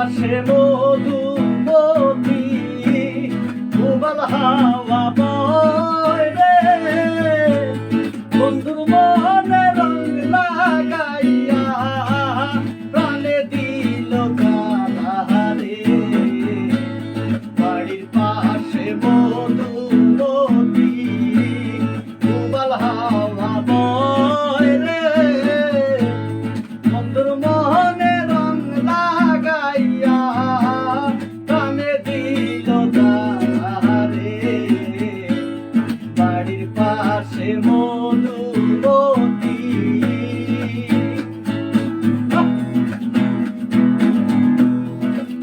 পাশে মধুমতি উবাল হাওয়া বয় রে বন্ধুর মনে রং লাগাইয়া প্রাণে দিল কালা রে বাড়ির পাশে মধুমতি উবাল হাওয়া বয় রে বন্ধুর মনে রং লাগাইয়া প্রাণে দিল রে বাড়ির পাশে মধুমতি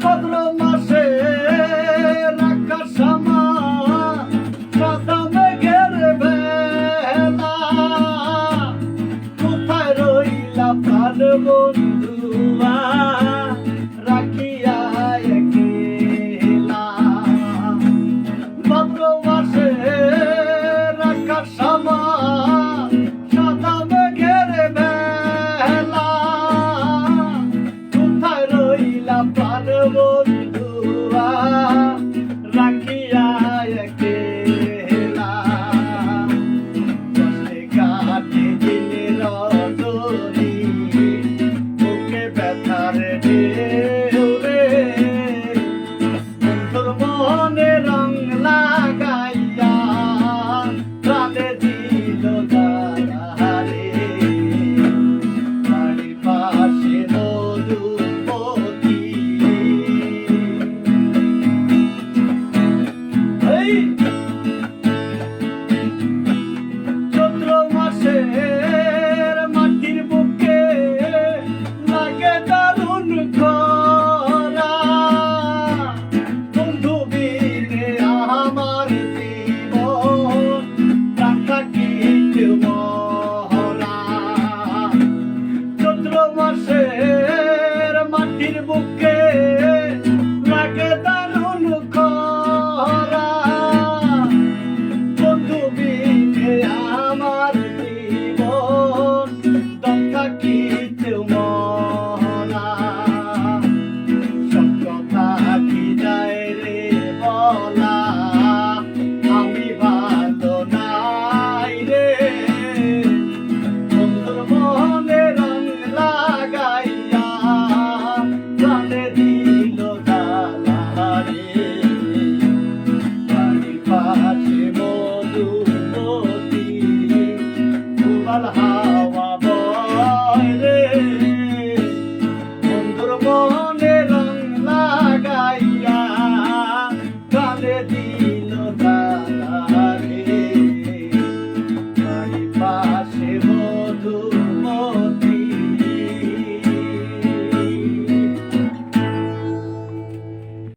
ভাদ্র মাসে আকাশ সাদা মেঘের বেলা কোথায় রইলা প্রাণ বন্ধু